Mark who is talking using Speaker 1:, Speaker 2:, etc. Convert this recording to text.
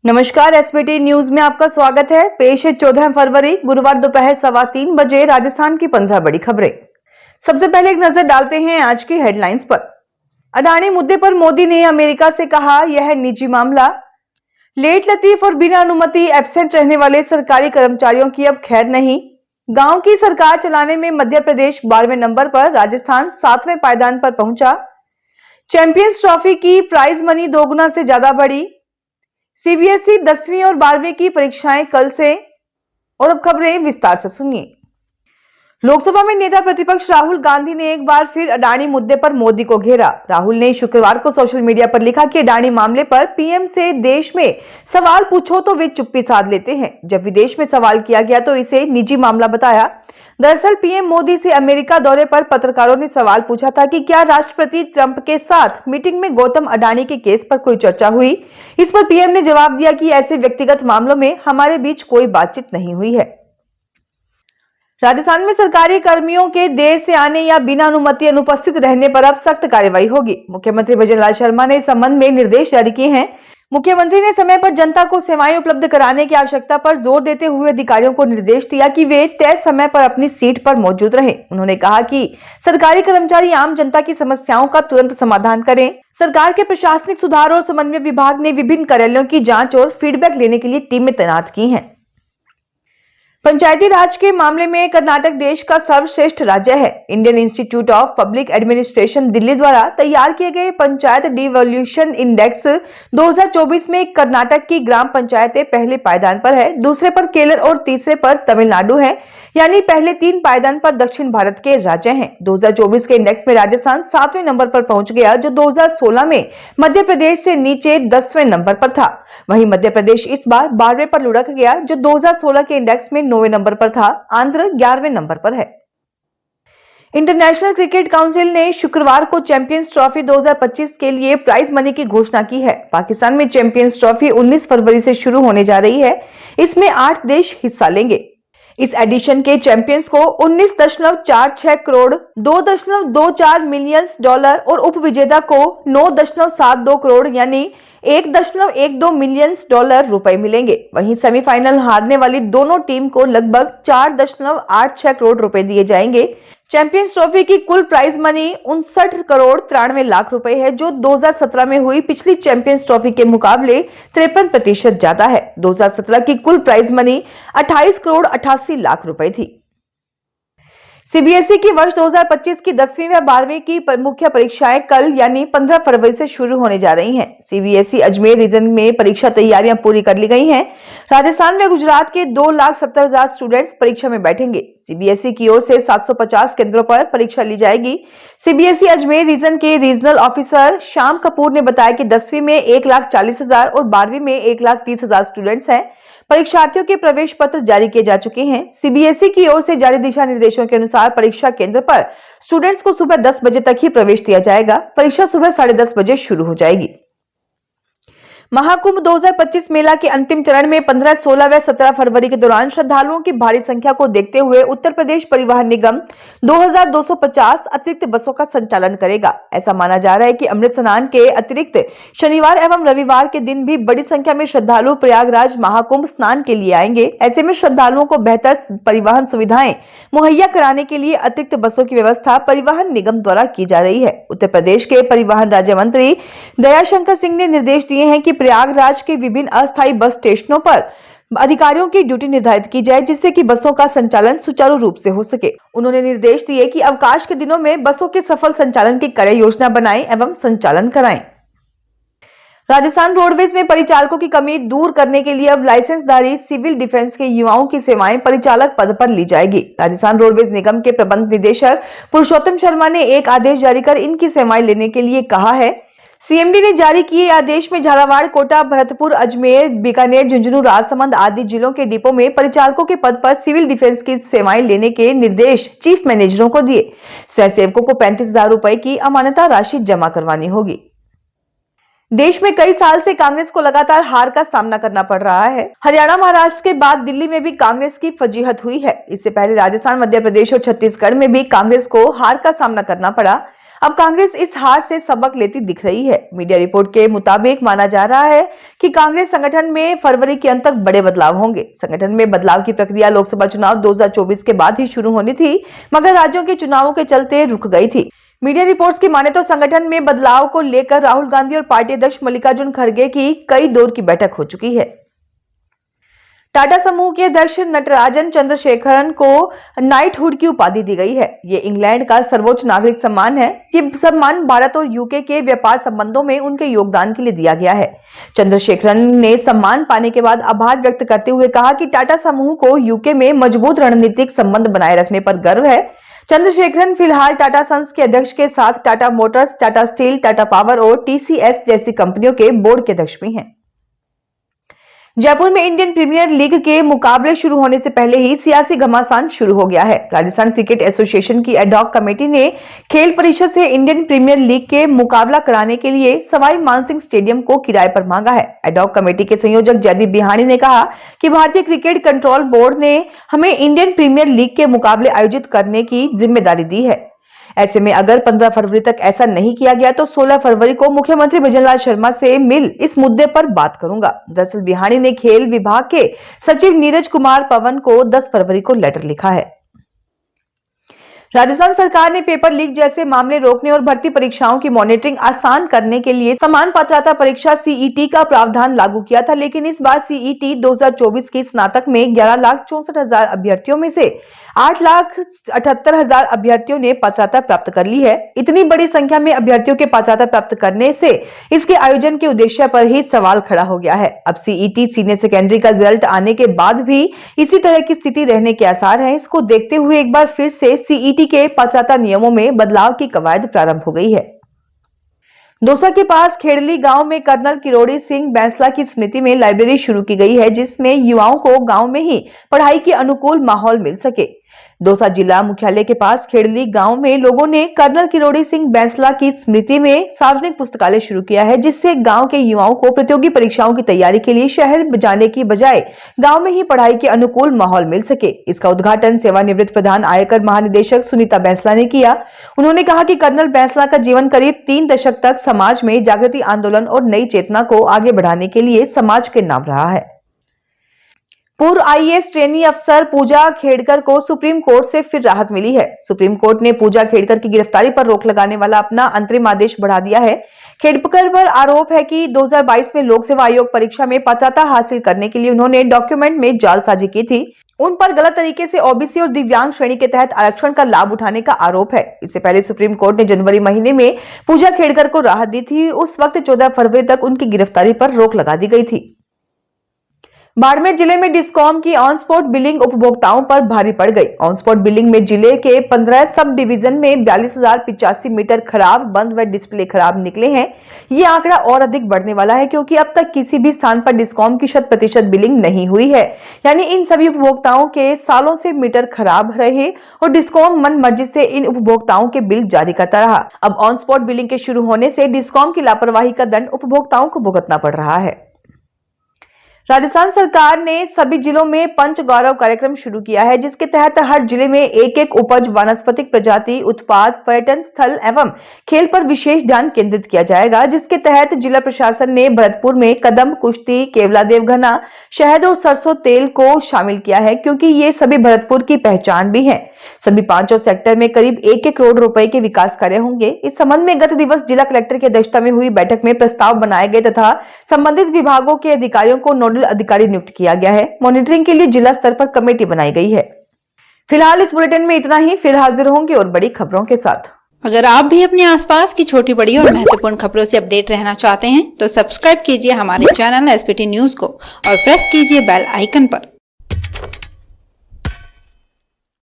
Speaker 1: नमस्कार, SBT news में आपका स्वागत है। पेश है 14 फरवरी गुरुवार दोपहर 3:15 बजे राजस्थान की 15 बड़ी खबरें। सबसे पहले एक नजर डालते हैं आज की हेडलाइंस पर। अडानी मुद्दे पर मोदी ने अमेरिका से कहा, यह निजी मामला। लेट लतीफ और बिना अनुमति एब्सेंट रहने वाले सरकारी कर्मचारियों की अब खैर नहीं। गांव की सरकार चलाने में मध्य प्रदेश 12वें नंबर पर, राजस्थान 7वें पायदान पर पहुंचा। चैंपियंस ट्रॉफी की प्राइज मनी 2 गुना से ज्यादा बढ़ी। सीबीएसई 10वीं और 12वीं की परीक्षाएं कल से। और अब खबरें विस्तार से सुनिए। लोकसभा में नेता प्रतिपक्ष राहुल गांधी ने एक बार फिर अडानी मुद्दे पर मोदी को घेरा। राहुल ने शुक्रवार को सोशल मीडिया पर लिखा कि अडानी मामले पर पीएम से देश में सवाल पूछो तो वे चुप्पी साध लेते हैं। जब विदेश में सवाल किया गया तो इसे निजी मामला बताया। दरअसल पीएम मोदी से अमेरिका दौरे पर पत्रकारों ने सवाल पूछा था कि क्या राष्ट्रपति ट्रंप के साथ मीटिंग में गौतम अडानी के केस पर कोई चर्चा हुई। इस पर पीएम ने जवाब दिया कि ऐसे व्यक्तिगत मामलों में हमारे बीच कोई बातचीत नहीं हुई है। राजस्थान में सरकारी कर्मियों के देर से आने या बिना अनुमति अनुपस्थित रहने पर अब सख्त कार्रवाई होगी। मुख्यमंत्री भजनलाल शर्मा ने इस संबंध में निर्देश जारी किए हैं। मुख्यमंत्री ने समय पर जनता को सेवाएं उपलब्ध कराने की आवश्यकता पर जोर देते हुए अधिकारियों को निर्देश दिया कि वे तय समय पर अपनी सीट पर मौजूद रहें। उन्होंने कहा कि सरकारी कर्मचारी आम जनता की समस्याओं का तुरंत समाधान करें। सरकार के प्रशासनिक सुधार और समन्वय विभाग ने विभिन्न कार्यालयों की जांच और फीडबैक लेने के लिए टीमें तैनात की हैं। पंचायती राज के मामले में कर्नाटक देश का सर्वश्रेष्ठ राज्य है। Indian institute of public administration Delhi द्वारा तैयार किए गए पंचायत डिवोल्यूशन इंडेक्स 2024 में कर्नाटक की ग्राम पंचायतें पहले पायदान पर है, दूसरे पर केरल और तीसरे पर तमिलनाडु है। यानी पहले 3 पायदान पर दक्षिण भारत के राज्य हैं। 2024 के इंडेक्स में राजस्थान 7वें नंबर पर पहुंच गया, जो 2016 में मध्य प्रदेश से नीचे 10वें नंबर पर था। वहीं मध्य प्रदेश इस बार 12वें पर लुढ़क गया, जो 2016 के इंडेक्स में 9वें नंबर पर था। आंध्र 11वें नंबर पर है। इंटरनेशनल क्रिकेट काउंसिल ने शुक्रवार को चैंपियंस ट्रॉफी 2025 के लिए प्राइज मनी की घोषणा की है। पाकिस्तान में चैंपियंस ट्रॉफी 19 फरवरी से शुरू होने जा रही है। इसमें 8 देश हिस्सा लेंगे। इस एडिशन के चैंपियंस को 19.46 करोड़, 2.24 मिलियन डॉलर और उपविजेता को 9.72 करोड़ यानी 1.12 मिलियन डॉलर रुपए मिलेंगे। वहीं सेमीफाइनल हारने वाली दोनों टीम को लगभग 4.86 करोड़ रुपए दिए जाएंगे। चैंपियंस ट्रॉफी की कुल प्राइज मनी 59 करोड़ 93 लाख रुपए है, जो 2017 में हुई पिछली चैंपियंस ट्रॉफी के मुकाबले 53% ज्यादा है। 2017 की कुल प्राइज मनी 28 करोड़ 88 लाख रुपए थी। सीबीएसई की वर्ष 2025 की 10वीं व 12वीं की मुख्य परीक्षाएं कल यानी 15 फरवरी से शुरू होने जा रही हैं। सीबीएसई अजमेर रीजन में परीक्षा तैयारियां पूरी कर ली गई हैं। राजस्थान व गुजरात के 2,70,000 स्टूडेंट्स परीक्षा में बैठेंगे। सीबीएसई की ओर से 750 केंद्रों पर परीक्षा ली जाएगी। सीबीएसई अजमेर रीजन के रीजनल ऑफिसर श्याम कपूर ने बताया कि 10वीं में 1,40,000 और 12वीं में 1,30,000 स्टूडेंट्स हैं। परीक्षार्थियों के प्रवेश पत्र जारी किए जा चुके हैं। सीबीएसई की ओर से जारी दिशा निर्देशों के अनुसार परीक्षा केंद्र पर स्टूडेंट्स को सुबह 10 बजे तक ही प्रवेश दिया जाएगा। परीक्षा सुबह 10:30 बजे शुरू हो जाएगी। महाकुंभ 2025 मेला के अंतिम चरण में 15, 16 व 17 फरवरी के दौरान श्रद्धालुओं की भारी संख्या को देखते हुए उत्तर प्रदेश परिवहन निगम 2250 अतिरिक्त बसों का संचालन करेगा। ऐसा माना जा रहा है कि अमृत स्नान के अतिरिक्त शनिवार एवं रविवार के दिन भी बड़ी संख्या में श्रद्धालु प्रयागराज महाकुंभ स्नान के लिए आएंगे। ऐसे में श्रद्धालुओं को बेहतर परिवहन सुविधाएं मुहैया कराने के लिए अतिरिक्त बसों की व्यवस्था परिवहन निगम द्वारा की जा रही है। उत्तर प्रदेश के परिवहन राज्य मंत्री दयाशंकर सिंह ने निर्देश दिए हैं कि प्रयागराज के विभिन्न अस्थायी बस स्टेशनों पर अधिकारियों की ड्यूटी निर्धारित की जाए, जिससे कि बसों का संचालन सुचारू रूप से हो सके। उन्होंने निर्देश दिए कि अवकाश के दिनों में बसों के सफल संचालन की कार्य योजना बनाएं एवं संचालन कराएं। राजस्थान रोडवेज में परिचालकों की कमी दूर करने के लिए अब लाइसेंसधारी सिविल डिफेंस के युवाओं की सेवाएं परिचालक पद पर ली जाएगी। राजस्थान रोडवेज निगम के प्रबंध निदेशक पुरुषोत्तम शर्मा ने एक आदेश जारी कर इनकी सेवाएं लेने के लिए कहा है। सीएमडी ने जारी किए आदेश में झालावाड़, कोटा, भरतपुर, अजमेर, बीकानेर, झुंझुनू, राजसमंद आदि जिलों के डिपो में परिचालकों के पद पर सिविल डिफेंस की सेवाएं लेने के निर्देश चीफ मैनेजरों को दिए। स्वयंसेवकों को 35,000 रुपए की अमानता राशि जमा करवानी होगी। देश में कई साल से कांग्रेस को लगातार हार का सामना करना पड़ रहा है। हरियाणा, महाराष्ट्र के बाद दिल्ली में भी कांग्रेस की फजीहत हुई है। इससे पहले राजस्थान, मध्य प्रदेश और छत्तीसगढ़ में भी कांग्रेस को हार का सामना करना पड़ा। अब कांग्रेस इस हार से सबक लेती दिख रही है। मीडिया रिपोर्ट के मुताबिक माना जा रहा है कि कांग्रेस संगठन में फरवरी के अंत तक बड़े बदलाव होंगे। संगठन में बदलाव की प्रक्रिया लोकसभा चुनाव 2024 के बाद ही शुरू होनी थी, मगर राज्यों के चुनावों के चलते रुक गई थी। मीडिया रिपोर्ट्स की माने तो संगठन में बदलाव को लेकर राहुल गांधी और पार्टी अध्यक्ष मल्लिकार्जुन खड़गे की कई दौर की बैठक हो चुकी है। टाटा समूह के अध्यक्ष नटराजन चंद्रशेखरन को नाइटहुड की उपाधि दी गई है। ये इंग्लैंड का सर्वोच्च नागरिक सम्मान है। ये सम्मान भारत और यूके के व्यापार संबंधों में उनके योगदान के लिए दिया गया है। चंद्रशेखरन ने सम्मान पाने के बाद आभार व्यक्त करते हुए कहा कि टाटा समूह को यूके में मजबूत रणनीतिक संबंध बनाए रखने पर गर्व है। चंद्रशेखरन फिलहाल टाटा सन्स के अध्यक्ष के साथ Tata Motors, Tata steel, Tata power और टीसीएस जैसी कंपनियों के बोर्ड के अध्यक्ष भी हैं। जयपुर में इंडियन प्रीमियर लीग के मुकाबले शुरू होने से पहले ही सियासी घमासान शुरू हो गया है। राजस्थान क्रिकेट एसोसिएशन की एडॉक कमेटी ने खेल परिषद से इंडियन प्रीमियर लीग के मुकाबला कराने के लिए सवाई मानसिंह स्टेडियम को किराए पर मांगा है। एडॉक कमेटी के संयोजक जयदीप बिहानी ने कहा कि भारतीय क्रिकेट कंट्रोल बोर्ड ने हमें इंडियन प्रीमियर लीग के मुकाबले आयोजित करने की जिम्मेदारी दी है। ऐसे में अगर 15 फरवरी तक ऐसा नहीं किया गया तो 16 फरवरी को मुख्यमंत्री भजनलाल शर्मा से मिल इस मुद्दे पर बात करूंगा। दरअसल बिहानी ने खेल विभाग के सचिव नीरज कुमार पवन को 10 फरवरी को लेटर लिखा है। राजस्थान सरकार ने पेपर लीक जैसे मामले रोकने और भर्ती परीक्षाओं की मॉनिटरिंग आसान करने के लिए समान पात्रता परीक्षा सीईटी का प्रावधान लागू किया था, लेकिन इस बार सीईटी 2024 की स्नातक में 11,64,000 अभ्यर्थियों में से 8,78,000 अभ्यर्थियों ने पात्रता प्राप्त कर ली है। इतनी बड़ी संख्या में अभ्यर्थियों के पात्रता प्राप्त करने से इसके आयोजन के उद्देश्य पर ही सवाल खड़ा हो गया है। अब सीईटी सीनियर सेकेंडरी का रिजल्ट आने के बाद भी इसी तरह की स्थिति रहने के आसार हैं। इसको देखते हुए एक बार फिर से सीईटी के पात्रता नियमों में बदलाव की कवायद प्रारंभ हो गई है। दौसा के पास खेड़ली गांव में कर्नल किरोड़ी सिंह बैंसला की स्मृति में लाइब्रेरी शुरू की गई है, जिसमें युवाओं को गांव में ही पढ़ाई के अनुकूल माहौल मिल सके। दौसा जिला मुख्यालय के पास खेड़ली गांव में लोगों ने कर्नल किरोड़ी सिंह बैंसला की स्मृति में सार्वजनिक पुस्तकालय शुरू किया है, जिससे गांव के युवाओं को प्रतियोगी परीक्षाओं की तैयारी के लिए शहर जाने की बजाय गांव में ही पढ़ाई के अनुकूल माहौल मिल सके। इसका उद्घाटन सेवानिवृत्त प्रधान आयकर महानिदेशक सुनीता बैंसला ने किया। उन्होंने कहा कि कर्नल बैंसला का जीवन करीब 3 दशक तक समाज में जागृति आंदोलन और नई चेतना को आगे बढ़ाने के लिए समाज के नाम रहा है। पूर्व आईएएस ट्रेनी अफसर पूजा खेड़कर को सुप्रीम कोर्ट से फिर राहत मिली है। सुप्रीम कोर्ट ने पूजा खेड़कर की गिरफ्तारी पर रोक लगाने वाला अपना अंतरिम आदेश बढ़ा दिया है। खेड़कर पर आरोप है कि 2022 में लोक सेवा आयोग परीक्षा में पात्रता हासिल करने के लिए उन्होंने डॉक्यूमेंट में जालसाजी की थी। उन पर गलत तरीके से ओबीसी और दिव्यांग श्रेणी के तहत आरक्षण का लाभ उठाने का आरोप है। इससे पहले सुप्रीम कोर्ट ने जनवरी महीने में पूजा खेड़कर को राहत दी थी। उस वक्त 14 फरवरी तक उनकी गिरफ्तारी पर रोक लगा दी गई थी। बाड़मेर जिले में डिस्कॉम की ऑन स्पॉट बिलिंग उपभोक्ताओं पर भारी पड़ गई। ऑन स्पॉट बिलिंग में जिले के 15 सब डिवीजन में 42,085 मीटर खराब, बंद व डिस्प्ले खराब निकले हैं। ये आंकड़ा और अधिक बढ़ने वाला है, क्योंकि अब तक किसी भी स्थान पर डिस्कॉम की 100% बिलिंग नहीं हुई है। यानी इन सभी उपभोक्ताओं के सालों से मीटर खराब रहे और डिस्कॉम मन मर्जी से इन उपभोक्ताओं के बिल जारी करता रहा। अब ऑन स्पॉट बिलिंग के शुरू होने से डिस्कॉम की लापरवाही का दंड उपभोक्ताओं को भुगतना पड़ रहा है। राजस्थान सरकार ने सभी जिलों में पंच गौरव कार्यक्रम शुरू किया है, जिसके तहत हर जिले में एक उपज, वानस्पतिक प्रजाति, उत्पाद, पर्यटन स्थल एवं खेल पर विशेष ध्यान केंद्रित किया जाएगा। जिसके तहत जिला प्रशासन ने भरतपुर में कदम, कुश्ती, केवला देवघना, शहद और सरसों तेल को शामिल किया है, क्योंकि ये सभी भरतपुर की पहचान भी है। सभी 5 सेक्टर में करीब 1 करोड़ रुपए के विकास कार्य होंगे। इस संबंध में गत दिवस जिला कलेक्टर की अध्यक्षता में हुई बैठक में प्रस्ताव बनाए गए तथा संबंधित विभागों के अधिकारियों को नोडल अधिकारी नियुक्त किया गया है। मॉनिटरिंग के लिए जिला स्तर पर कमेटी बनाई गई है। फिलहाल इस बुलेटिन में इतना ही। फिर हाजिर होंगे और बड़ी खबरों के साथ।
Speaker 2: अगर आप भी अपने आसपास की छोटी बड़ी और महत्वपूर्ण खबरों से अपडेट रहना चाहते हैं तो सब्सक्राइब कीजिए हमारे चैनल एसपीटी न्यूज को और प्रेस कीजिए बेल आइकन पर।